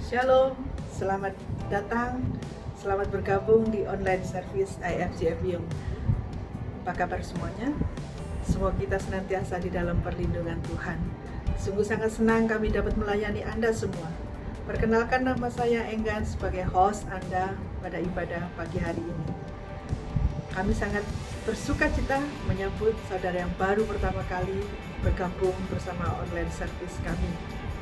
Shalom, selamat datang, selamat bergabung di online service IFGF Yung. Apa kabar semuanya? Semoga kita senantiasa di dalam perlindungan Tuhan. Sungguh sangat senang kami dapat melayani Anda semua. Perkenalkan, nama saya Enggan sebagai host Anda pada ibadah pagi hari ini. Kami sangat bersuka cita menyambut saudara yang baru pertama kali bergabung bersama online service kami.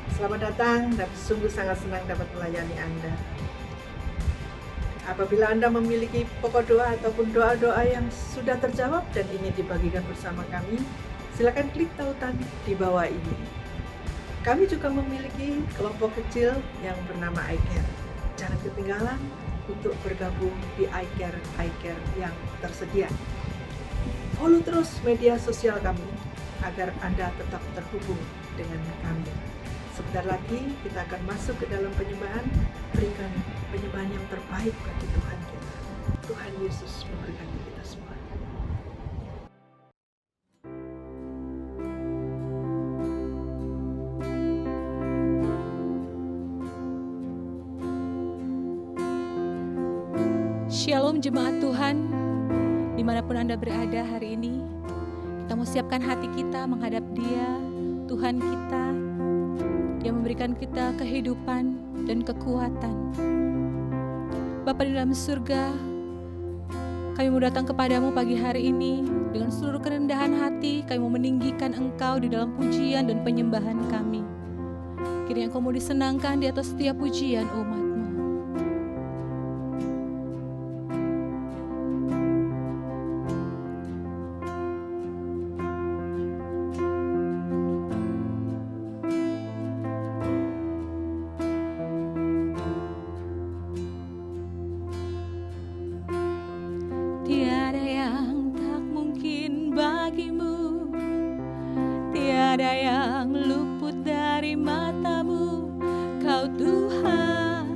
Selamat datang dan sungguh sangat senang dapat melayani Anda. Apabila Anda memiliki pokok doa ataupun doa-doa yang sudah terjawab dan ingin dibagikan bersama kami, silakan klik tautan di bawah ini. Kami juga memiliki kelompok kecil yang bernama iCare. Jangan ketinggalan untuk bergabung di iCare yang tersedia. Follow terus media sosial kami agar Anda tetap terhubung dengan kami. Sebentar lagi kita akan masuk ke dalam penyembahan, berikan penyembahan yang terbaik bagi Tuhan kita. Tuhan Yesus memberkati kita semua. Shalom jemaat Tuhan, dimanapun Anda berada hari ini, kita mau siapkan hati kita menghadap Dia, Tuhan kita, yang memberikan kita kehidupan dan kekuatan. Bapa di dalam surga, kami mau datang kepadamu pagi hari ini dengan seluruh kerendahan hati. Kami mau meninggikan Engkau di dalam pujian dan penyembahan kami. Kiranya Engkau mau disenangkan di atas setiap pujian umat-Mu. Tiada yang tak mungkin bagimu, tiada yang luput dari matamu. Kau Tuhan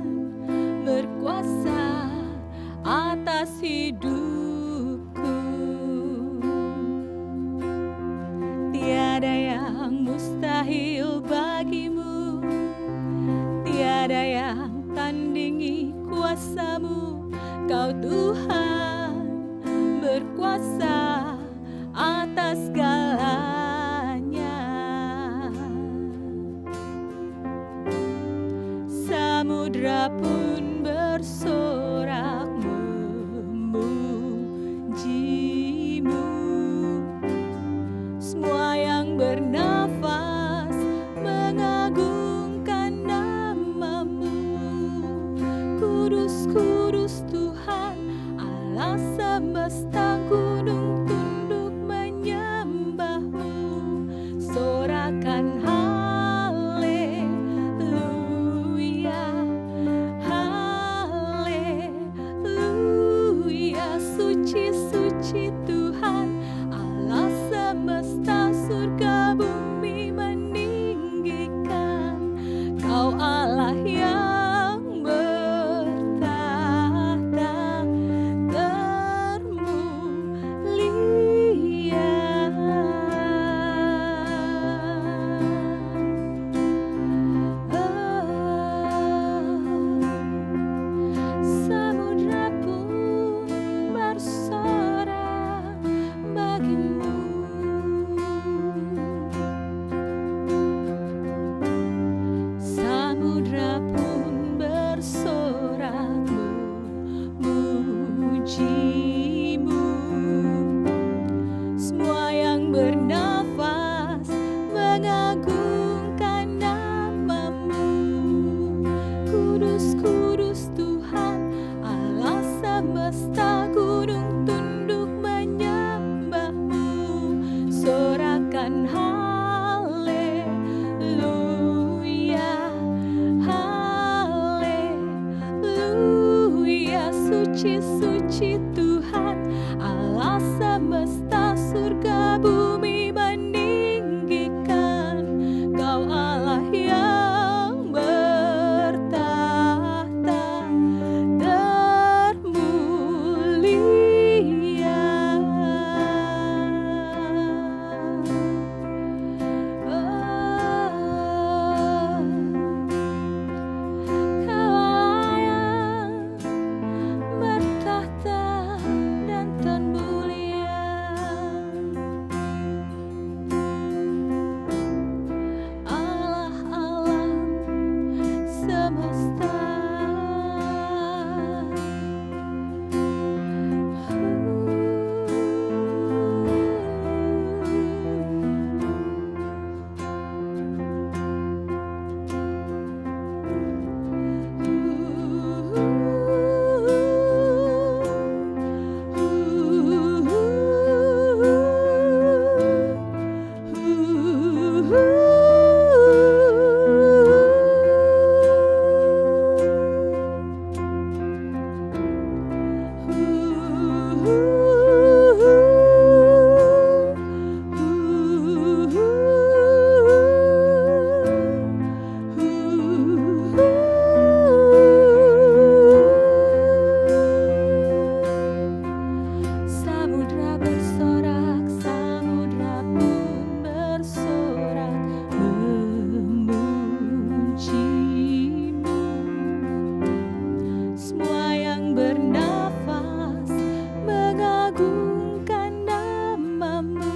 berkuasa atas hidupku. Tiada yang mustahil bagimu, tiada yang tandingi kuasamu. Kau Tuhan berkuasa atas segalanya. Samudra pun bersorak memujimu. Semua yang bernafas mengagungkan nama-Mu. Kudus, kudus Tuhan Allah semesta, gunung tunduk menyembah-Mu. Sorakan haleluya, haleluya. semesta. Samudra bersorak, samudra pun bersorak memujimu. Semua yang bernafas mengagungkan namamu.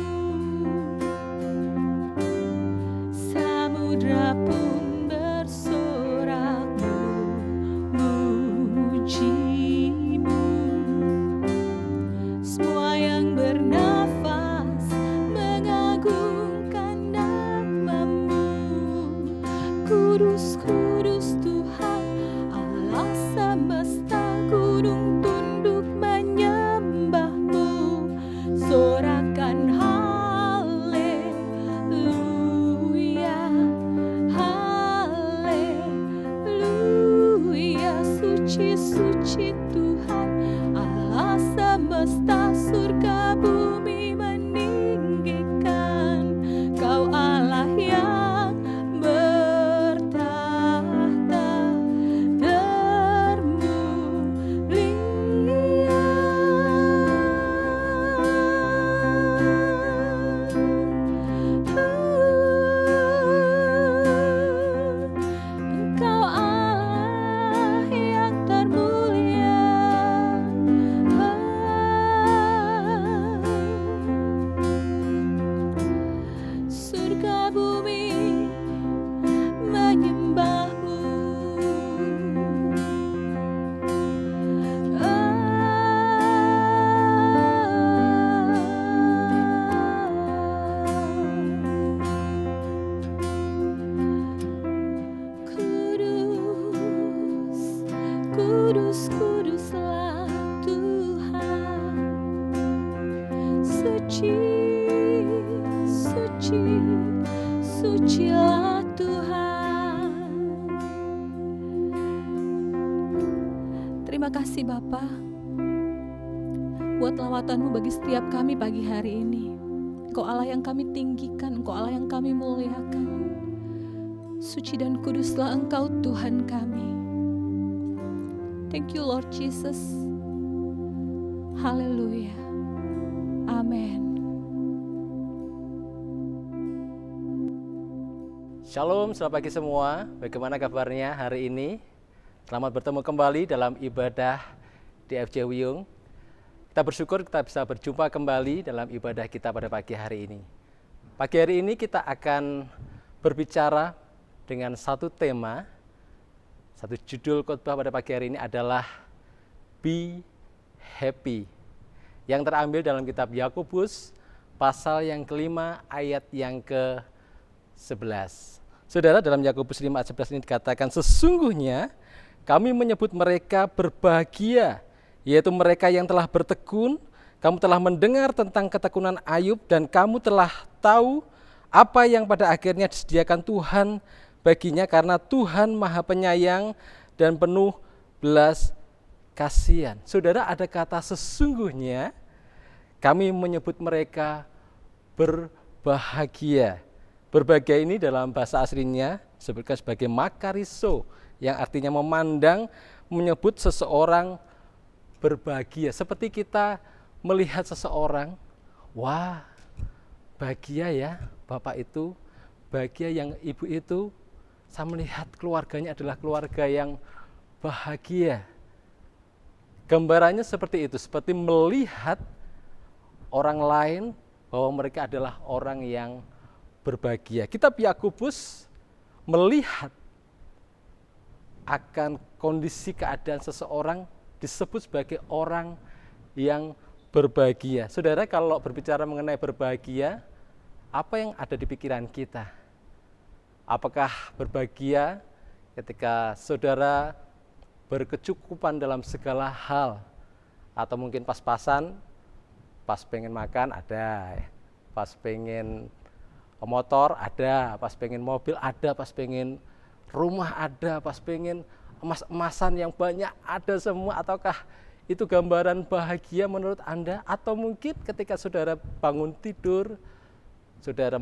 Samudra pun bersorak memujimu. Semua yang bernafas mengagungkan namamu. Kudus, kudus Tuhan Allah semesta, gunung tunduk menyembahmu. Sorakan haleluya, haleluya. Suci, suci Tuhan Allah semesta, surga bumi meninggikan. Kau Allah yang bertahta termulia. Engkau Allah yang termulia. Surga bumi menyembahmu. Kudus, kudus, kuduslah Tuhan. Suci, suci, sucilah Tuhan. Terima kasih Bapa buat lawatan-Mu bagi setiap kami pagi hari ini. Engkau Allah yang kami tinggikan, Engkau Allah yang kami muliakan. Suci dan kuduslah Engkau Tuhan kami. Thank you Lord Jesus. Haleluya. Amin. Shalom, selamat pagi semua. Bagaimana kabarnya hari ini? Selamat bertemu kembali dalam ibadah DFJ Wiyung. Kita bersyukur kita bisa berjumpa kembali dalam ibadah kita pada pagi hari ini. Pagi hari ini kita akan berbicara dengan satu tema, satu judul khotbah pada pagi hari ini adalah Be Happy, yang terambil dalam kitab Yakobus pasal yang kelima ayat yang ke-11. Saudara, dalam Yakobus 5 ayat 11 ini dikatakan, sesungguhnya kami menyebut mereka berbahagia, yaitu mereka yang telah bertekun. Kamu telah mendengar tentang ketekunan Ayub dan kamu telah tahu apa yang pada akhirnya disediakan Tuhan baginya, karena Tuhan Maha Penyayang dan penuh belas kasihan. Saudara, ada kata sesungguhnya, kami menyebut mereka berbahagia. Berbahagia ini dalam bahasa aslinya disebutkan sebagai makariso, yang artinya memandang, menyebut seseorang berbahagia. Seperti kita melihat seseorang, wah bahagia ya bapak itu, bahagia yang ibu itu. Saya melihat keluarganya adalah keluarga yang bahagia. Gambarannya seperti itu, seperti melihat orang lain bahwa mereka adalah orang yang berbahagia. Kitab Yakobus melihat akan kondisi keadaan seseorang disebut sebagai orang yang berbahagia. Saudara, kalau berbicara mengenai berbahagia, apa yang ada di pikiran kita? Apakah berbahagia ketika saudara berkecukupan dalam segala hal? Atau mungkin pas-pasan, pas pengen makan ada, pas pengen motor ada, pas pengen mobil ada, pas pengen rumah ada, pas pengen emas-emasan yang banyak ada semua? Ataukah itu gambaran bahagia menurut Anda? Atau mungkin ketika saudara bangun tidur, saudara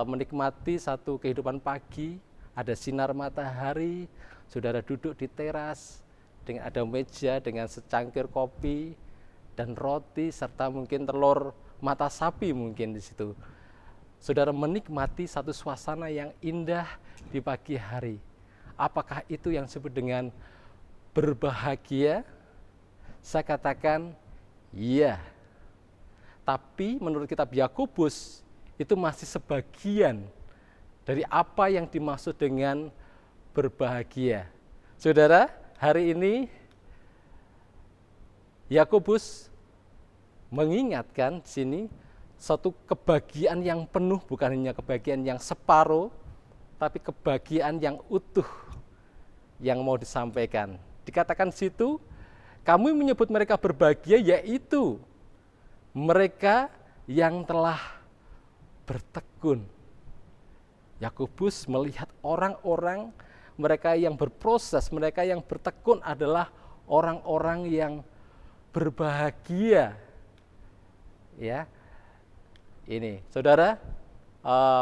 menikmati satu kehidupan pagi, ada sinar matahari, saudara duduk di teras, dengan ada meja dengan secangkir kopi dan roti serta mungkin telur mata sapi mungkin di situ. Saudara menikmati satu suasana yang indah di pagi hari. Apakah itu yang disebut dengan berbahagia? Saya katakan iya. Tapi menurut kitab Yakobus itu masih sebagian dari apa yang dimaksud dengan berbahagia. Saudara, hari ini Yakobus mengingatkan di sini satu kebahagiaan yang penuh, bukan hanya kebahagiaan yang separuh, tapi kebahagiaan yang utuh yang mau disampaikan. Dikatakan di situ, kami menyebut mereka berbahagia, yaitu mereka yang telah bertekun. Yakobus melihat orang-orang, mereka yang berproses, mereka yang bertekun adalah orang-orang yang berbahagia. Ya, ini, saudara,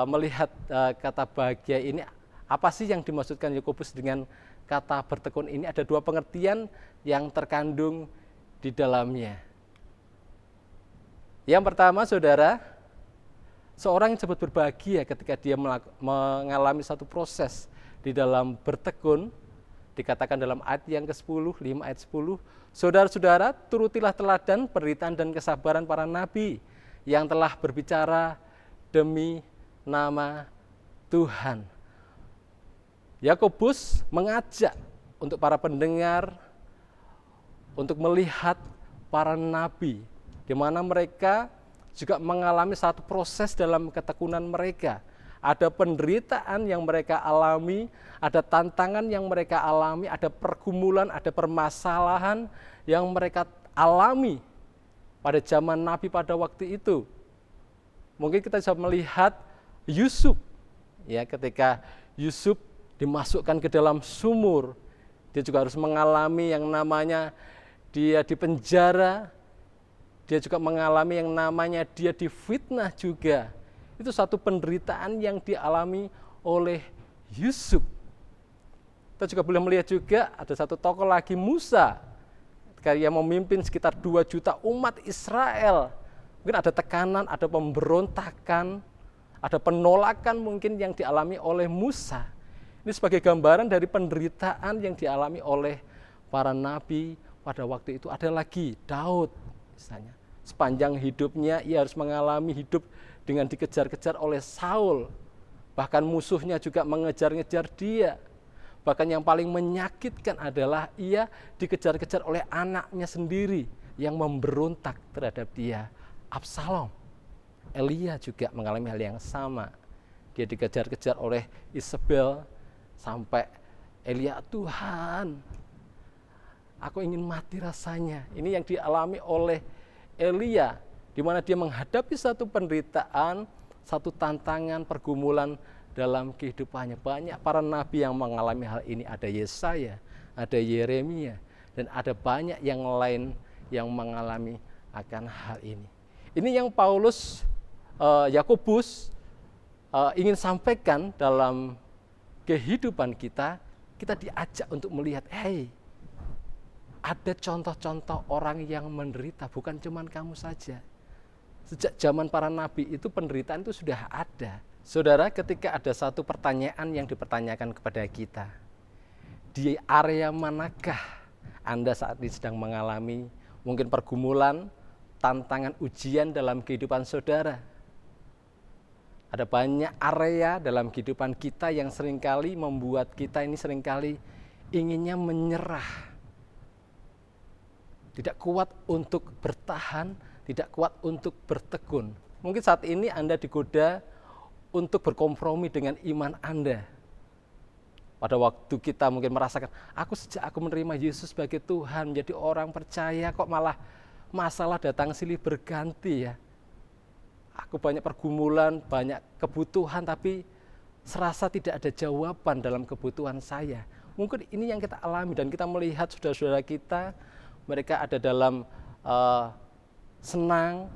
melihat kata bahagia ini, apa sih yang dimaksudkan Yakobus dengan kata bertekun ini? Ada dua pengertian yang terkandung di dalamnya. Yang pertama, saudara, seorang yang disebut berbahagia ketika dia mengalami satu proses di dalam bertekun, dikatakan dalam ayat yang ke-10, 5 ayat 10, saudara-saudara, turutilah teladan penderitaan dan kesabaran para nabi yang telah berbicara demi nama Tuhan. Yakobus mengajak untuk para pendengar untuk melihat para nabi, di mana mereka juga mengalami satu proses dalam ketekunan mereka. Ada penderitaan yang mereka alami, ada tantangan yang mereka alami, ada pergumulan, ada permasalahan yang mereka alami pada zaman Nabi pada waktu itu. Mungkin kita bisa melihat Yusuf, ya, ketika Yusuf dimasukkan ke dalam sumur, dia juga harus mengalami yang namanya dia dipenjara, dia juga mengalami yang namanya dia difitnah juga. Itu satu penderitaan yang dialami oleh Yusuf. Kita juga boleh melihat juga ada satu tokoh lagi, Musa, ketika ia memimpin sekitar 2 juta umat Israel. Mungkin ada tekanan, ada pemberontakan, ada penolakan mungkin yang dialami oleh Musa. Ini sebagai gambaran dari penderitaan yang dialami oleh para nabi pada waktu itu. Ada lagi Daud, misalnya. Sepanjang hidupnya ia harus mengalami hidup dengan dikejar-kejar oleh Saul. Bahkan musuhnya juga mengejar-ngejar dia. Bahkan yang paling menyakitkan adalah ia dikejar-kejar oleh anaknya sendiri yang memberontak terhadap dia, Absalom. Elia juga mengalami hal yang sama. Dia dikejar-kejar oleh Isabel sampai Elia, Tuhan, aku ingin mati rasanya. Ini yang dialami oleh Elia, di mana dia menghadapi satu penderitaan, satu tantangan, pergumulan dalam kehidupannya. Banyak para nabi yang mengalami hal ini. Ada Yesaya, ada Yeremia, dan ada banyak yang lain yang mengalami akan hal ini. Ini yang Yakobus ingin sampaikan dalam kehidupan kita. Kita diajak untuk melihat, ada contoh-contoh orang yang menderita, bukan cuma kamu saja. Sejak zaman para nabi itu penderitaan itu sudah ada. Saudara, ketika ada satu pertanyaan yang dipertanyakan kepada kita, di area manakah Anda saat ini sedang mengalami mungkin pergumulan, tantangan, ujian dalam kehidupan saudara? Ada banyak area dalam kehidupan kita yang seringkali membuat kita ini seringkali inginnya menyerah. Tidak kuat untuk bertahan, tidak kuat untuk bertekun. Mungkin saat ini Anda digoda untuk berkompromi dengan iman Anda. Pada waktu kita mungkin merasakan, sejak aku menerima Yesus sebagai Tuhan, menjadi orang percaya, kok malah masalah datang silih berganti ya. Aku banyak pergumulan, banyak kebutuhan, tapi serasa tidak ada jawaban dalam kebutuhan saya. Mungkin ini yang kita alami dan kita melihat saudara-saudara kita, mereka ada dalam senang,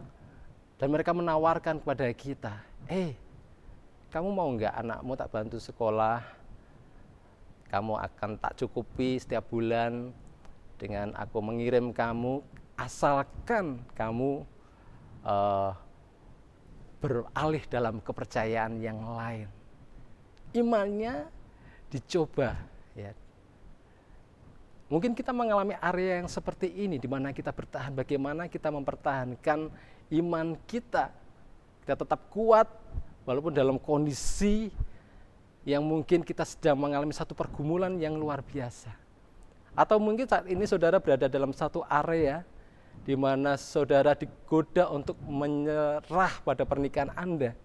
dan mereka menawarkan kepada kita, kamu mau nggak anakmu tak bantu sekolah, kamu akan tak cukupi setiap bulan dengan aku mengirim kamu, asalkan kamu beralih dalam kepercayaan yang lain. Imannya dicoba ya. Mungkin kita mengalami area yang seperti ini, di mana kita bertahan, bagaimana kita mempertahankan iman kita. Kita tetap kuat, walaupun dalam kondisi yang mungkin kita sedang mengalami satu pergumulan yang luar biasa. Atau mungkin saat ini saudara berada dalam satu area, di mana saudara digoda untuk menyerah pada pernikahan Anda.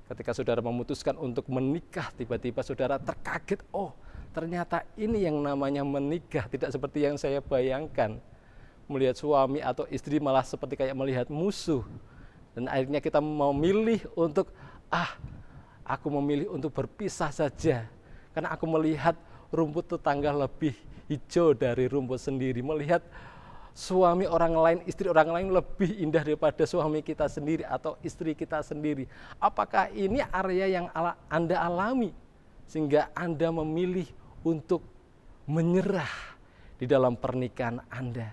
Ketika saudara memutuskan untuk menikah, tiba-tiba saudara terkaget, ternyata ini yang namanya menikah, tidak seperti yang saya bayangkan. Melihat suami atau istri malah seperti kayak melihat musuh. Dan akhirnya kita memilih untuk, aku memilih untuk berpisah saja. Karena aku melihat rumput tetangga lebih hijau dari rumput sendiri. Melihat suami orang lain, istri orang lain lebih indah daripada suami kita sendiri atau istri kita sendiri. Apakah ini area yang Anda alami? Sehingga Anda memilih untuk menyerah di dalam pernikahan Anda.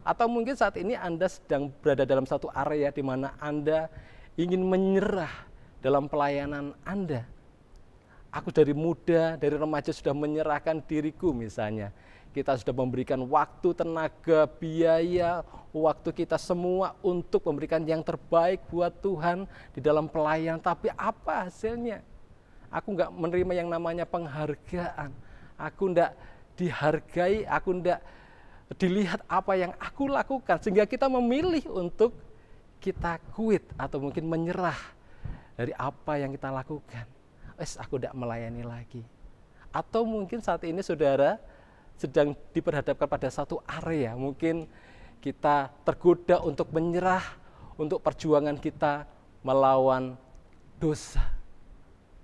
Atau mungkin saat ini Anda sedang berada dalam satu area di mana Anda ingin menyerah dalam pelayanan Anda. Aku dari muda, dari remaja sudah menyerahkan diriku misalnya. Kita sudah memberikan waktu, tenaga, biaya, waktu kita semua untuk memberikan yang terbaik buat Tuhan di dalam pelayanan. Tapi apa hasilnya? Aku nggak menerima yang namanya penghargaan. Aku nggak dihargai, aku nggak dilihat apa yang aku lakukan. Sehingga kita memilih untuk kita quit atau mungkin menyerah dari apa yang kita lakukan. Aku nggak melayani lagi. Atau mungkin saat ini saudara sedang diperhadapkan pada satu area. Mungkin kita tergoda untuk menyerah untuk perjuangan kita melawan dosa.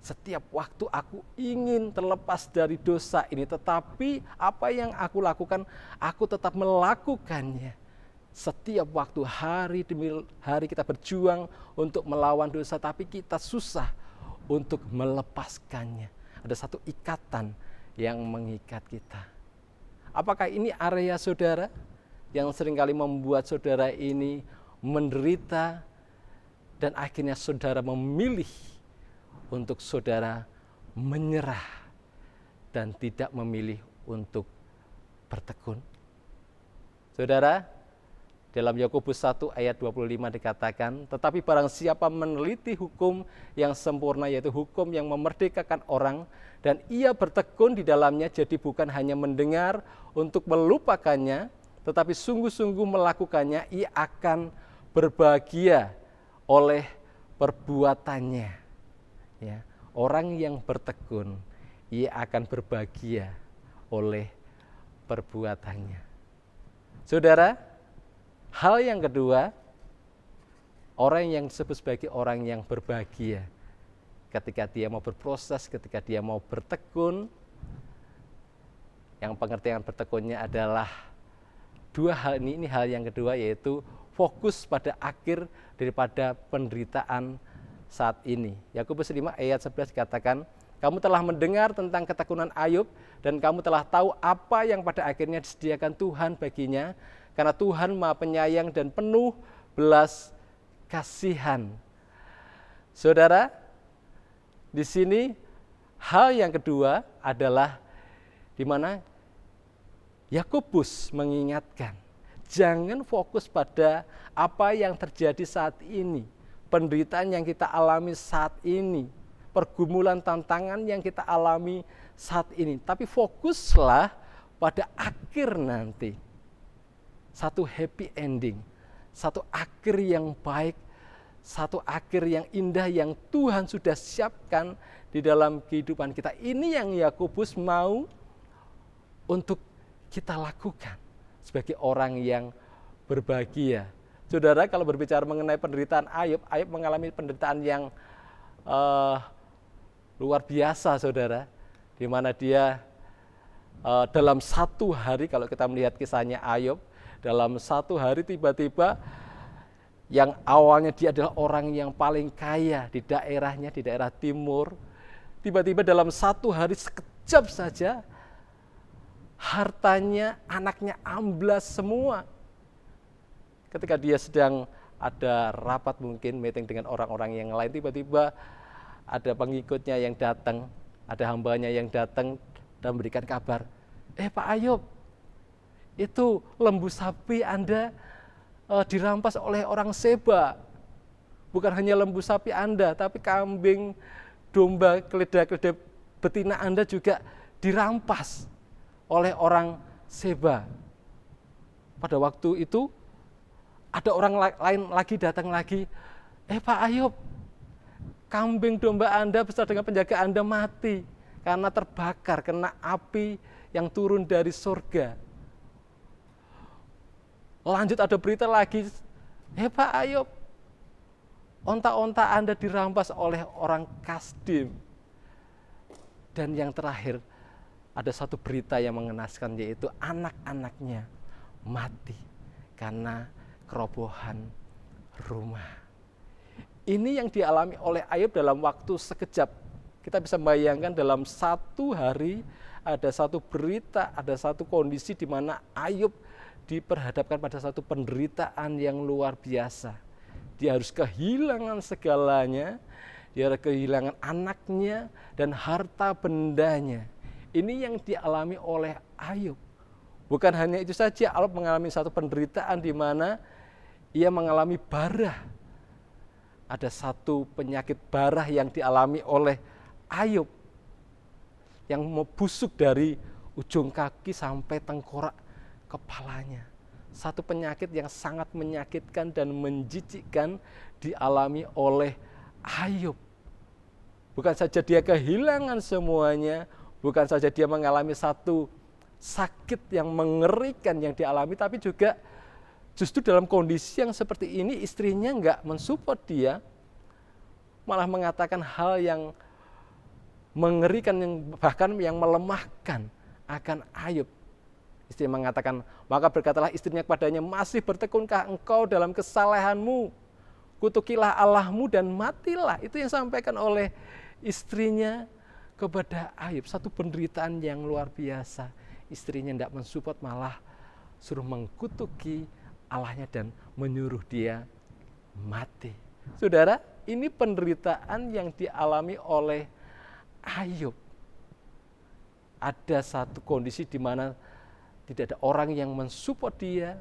Setiap waktu aku ingin terlepas dari dosa ini, tetapi apa yang aku lakukan, aku tetap melakukannya. Setiap waktu, hari demi hari kita berjuang untuk melawan dosa, tapi kita susah untuk melepaskannya. Ada satu ikatan yang mengikat kita. Apakah ini area saudara yang seringkali membuat saudara ini menderita dan akhirnya saudara memilih untuk saudara menyerah dan tidak memilih untuk bertekun? Saudara, dalam Yakobus 1 ayat 25 dikatakan, tetapi barang siapa meneliti hukum yang sempurna, yaitu hukum yang memerdekakan orang, dan ia bertekun di dalamnya, jadi bukan hanya mendengar untuk melupakannya, tetapi sungguh-sungguh melakukannya, ia akan berbahagia oleh perbuatannya. Ya, orang yang bertekun, ia akan berbahagia oleh perbuatannya. Saudara, hal yang kedua, orang yang disebut sebagai orang yang berbahagia, ketika dia mau berproses, ketika dia mau bertekun, yang pengertian bertekunnya adalah dua hal ini hal yang kedua, yaitu fokus pada akhir daripada penderitaan saat ini. Yakobus 5 ayat 11 dikatakan, kamu telah mendengar tentang ketekunan Ayub dan kamu telah tahu apa yang pada akhirnya disediakan Tuhan baginya, karena Tuhan Maha Penyayang dan penuh belas kasihan. Saudara, di sini hal yang kedua adalah di mana Yakobus mengingatkan, jangan fokus pada apa yang terjadi saat ini, penderitaan yang kita alami saat ini, pergumulan tantangan yang kita alami saat ini, tapi fokuslah pada akhir nanti. Satu happy ending, satu akhir yang baik, satu akhir yang indah yang Tuhan sudah siapkan di dalam kehidupan kita. Ini yang Yakobus mau untuk kita lakukan sebagai orang yang berbahagia. Saudara, kalau berbicara mengenai penderitaan Ayub mengalami penderitaan yang luar biasa, saudara, di mana dia dalam satu hari, kalau kita melihat kisahnya Ayub, dalam satu hari tiba-tiba yang awalnya dia adalah orang yang paling kaya di daerahnya, di daerah timur, tiba-tiba dalam satu hari sekejap saja hartanya, anaknya amblas semua. Ketika dia sedang ada rapat, mungkin meeting dengan orang-orang yang lain, tiba-tiba ada pengikutnya yang datang, ada hambanya yang datang dan memberikan kabar, Pak Ayub, itu lembu sapi Anda dirampas oleh orang Seba. Bukan hanya lembu sapi Anda, tapi kambing, domba, keledai betina Anda juga dirampas oleh orang Seba. Pada waktu itu ada orang lain lagi datang lagi, Pak Ayub, kambing domba Anda beserta dengan penjaga Anda mati karena terbakar, kena api yang turun dari surga. Lanjut ada berita lagi, Pak Ayub, onta-onta Anda dirampas oleh orang Kasdim. Dan yang terakhir, ada satu berita yang mengenaskan, yaitu anak-anaknya mati karena kerobohan rumah. Ini yang dialami oleh Ayub dalam waktu sekejap. Kita bisa bayangkan dalam satu hari ada satu berita, ada satu kondisi di mana Ayub diperhadapkan pada satu penderitaan yang luar biasa. Dia harus kehilangan segalanya, dia harus kehilangan anaknya dan harta bendanya. Ini yang dialami oleh Ayub. Bukan hanya itu saja, Ayub mengalami satu penderitaan di mana ia mengalami barah. Ada satu penyakit barah yang dialami oleh Ayub yang membusuk dari ujung kaki sampai tengkorak kepalanya. Satu penyakit yang sangat menyakitkan dan menjijikkan dialami oleh Ayub. Bukan saja dia kehilangan semuanya, bukan saja dia mengalami satu sakit yang mengerikan yang dialami, tapi juga justru dalam kondisi yang seperti ini istrinya enggak mensupport dia, malah mengatakan hal yang mengerikan, yang bahkan yang melemahkan akan Ayub. Istri mengatakan, maka berkatalah istrinya kepadanya, masih bertekunkah engkau dalam kesalehanmu? Kutukilah Allahmu dan matilah. Itu yang disampaikan oleh istrinya kepada Ayub. Satu penderitaan yang luar biasa. Istrinya tidak mensupport, malah suruh mengkutuki Allahnya dan menyuruh dia mati. Saudara, ini penderitaan yang dialami oleh Ayub. Ada satu kondisi di mana tidak ada orang yang mensupport dia.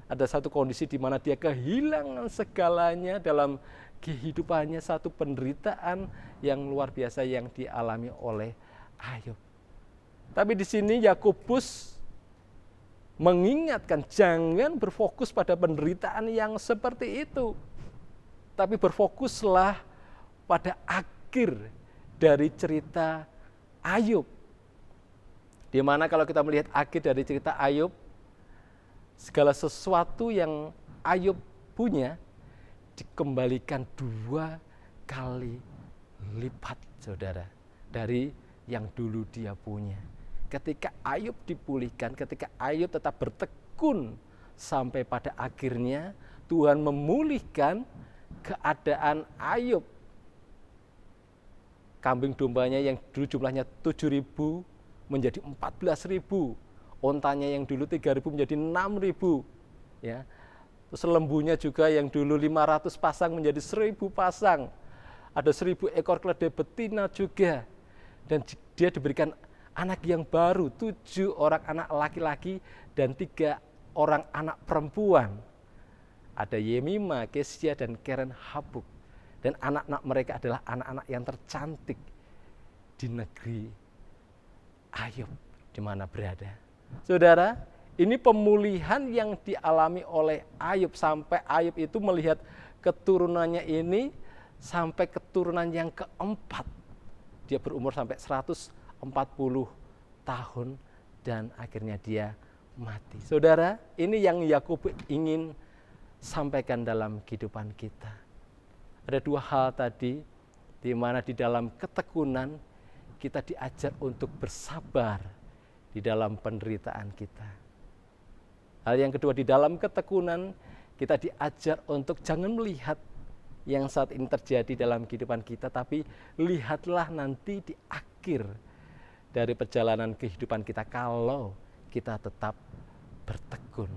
Ada satu kondisi di mana dia kehilangan segalanya dalam kehidupannya. Satu penderitaan yang luar biasa yang dialami oleh Ayub. Tapi di sini Yakobus mengingatkan, jangan berfokus pada penderitaan yang seperti itu. Tapi berfokuslah pada akhir dari cerita Ayub. Di mana kalau kita melihat akhir dari cerita Ayub, segala sesuatu yang Ayub punya dikembalikan 2 kali lipat, saudara, dari yang dulu dia punya. Ketika Ayub dipulihkan, ketika Ayub tetap bertekun sampai pada akhirnya Tuhan memulihkan keadaan Ayub. Kambing dombanya yang dulu jumlahnya 7.000 menjadi 14.000, ontanya yang dulu 3.000 menjadi 6.000, ya. Terus lembunya juga yang dulu 500 pasang menjadi 1.000 pasang. Ada 1.000 ekor keledai betina juga. Dan dia diberikan anak yang baru, 7 orang anak laki-laki dan 3 orang anak perempuan. Ada Yemima, Kesia, dan Keren Habuk. Dan anak-anak mereka adalah anak-anak yang tercantik di negeri Ayub di mana berada. Saudara, ini pemulihan yang dialami oleh Ayub sampai Ayub itu melihat keturunannya ini sampai keturunan yang keempat. Dia berumur sampai 140 tahun dan akhirnya dia mati. Saudara, ini yang Yakub ingin sampaikan dalam kehidupan kita. Ada dua hal tadi, di mana di dalam ketekunan kita diajar untuk bersabar di dalam penderitaan kita. Hal yang kedua, di dalam ketekunan kita diajar untuk jangan melihat yang saat ini terjadi dalam kehidupan kita, tapi lihatlah nanti di akhir dari perjalanan kehidupan kita kalau kita tetap bertekun.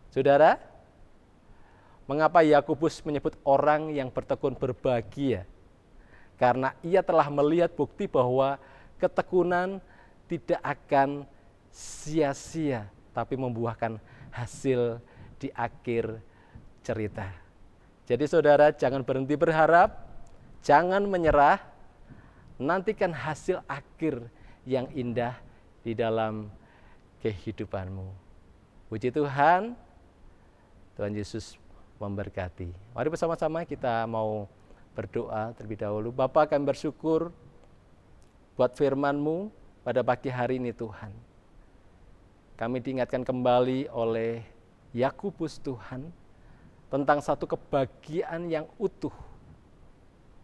Saudara, mengapa Yakobus menyebut orang yang bertekun berbahagia? Karena ia telah melihat bukti bahwa ketekunan tidak akan sia-sia, tapi membuahkan hasil di akhir cerita. Jadi saudara, jangan berhenti berharap, jangan menyerah, nantikan hasil akhir yang indah di dalam kehidupanmu. Puji Tuhan, Tuhan Yesus memberkati. Mari bersama-sama kita mau berdoa terlebih dahulu. Bapa, kami bersyukur buat firman-Mu pada pagi hari ini Tuhan. Kami diingatkan kembali oleh Yakobus Tuhan, tentang satu kebahagiaan yang utuh.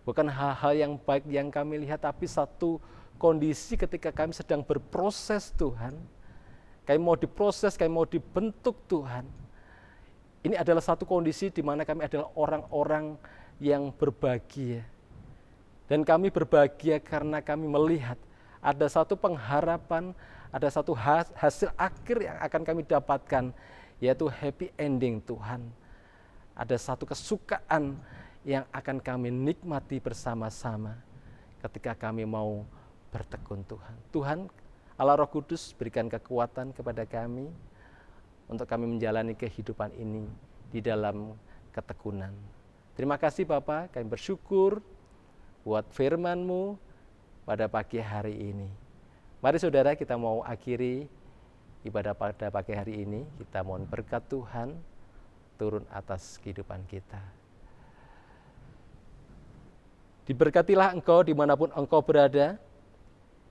Bukan hal-hal yang baik yang kami lihat, tapi satu kondisi ketika kami sedang berproses Tuhan. Kami mau diproses, kami mau dibentuk Tuhan. Ini adalah satu kondisi di mana kami adalah orang-orang yang berbahagia. Dan kami berbahagia karena kami melihat ada satu pengharapan, ada satu hasil akhir yang akan kami dapatkan, yaitu happy ending Tuhan. Ada satu kesukaan yang akan kami nikmati bersama-sama ketika kami mau bertekun Tuhan. Tuhan, Allah Roh Kudus, berikan kekuatan kepada kami untuk kami menjalani kehidupan ini di dalam ketekunan. Terima kasih Bapa, kami bersyukur buat firman-Mu pada pagi hari ini. Mari saudara, kita mau akhiri ibadah pada pagi hari ini. Kita mohon berkat Tuhan turun atas kehidupan kita. Diberkatilah engkau dimanapun engkau berada.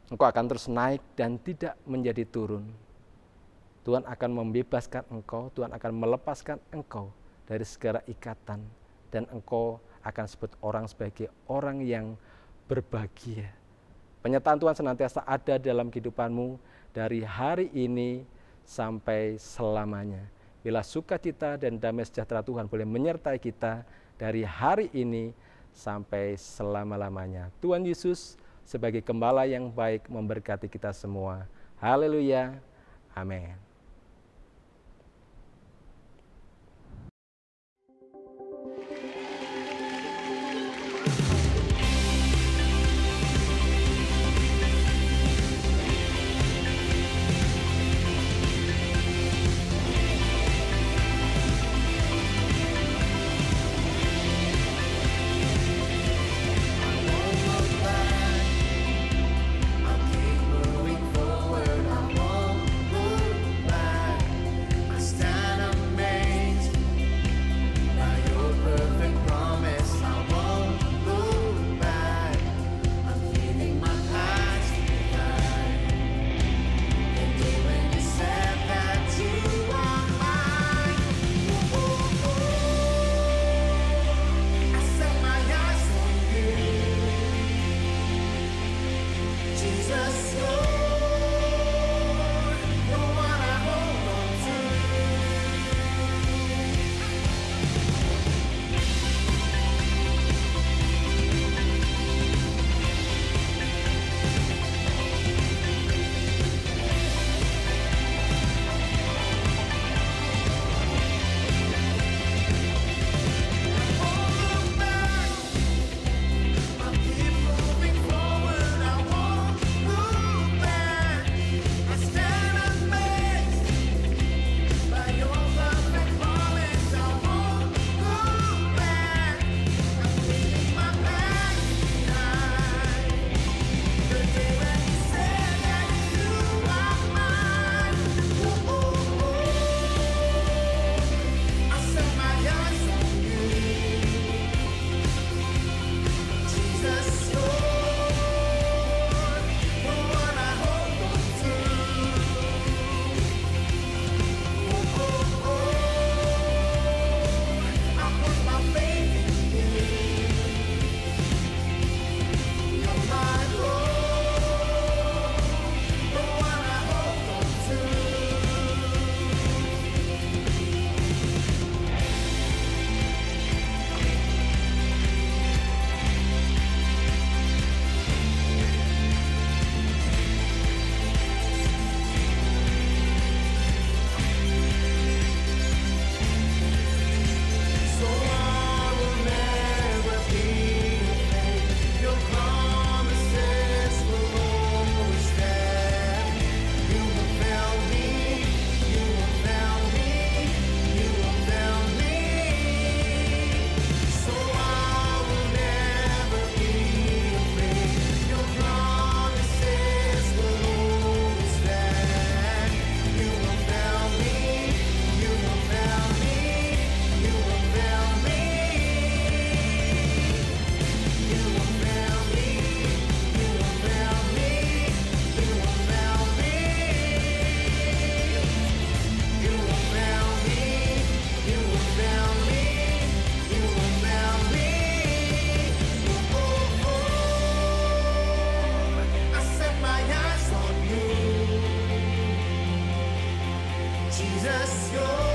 Engkau akan terus naik dan tidak menjadi turun. Tuhan akan membebaskan engkau, Tuhan akan melepaskan engkau dari segala ikatan, dan engkau akan sebut orang sebagai orang yang berbahagia. Penyertaan Tuhan senantiasa ada dalam kehidupanmu dari hari ini sampai selamanya. Bila sukacita dan damai sejahtera Tuhan boleh menyertai kita dari hari ini sampai selama-lamanya. Tuhan Yesus sebagai gembala yang baik memberkati kita semua. Haleluya. Amin. Jesus, you're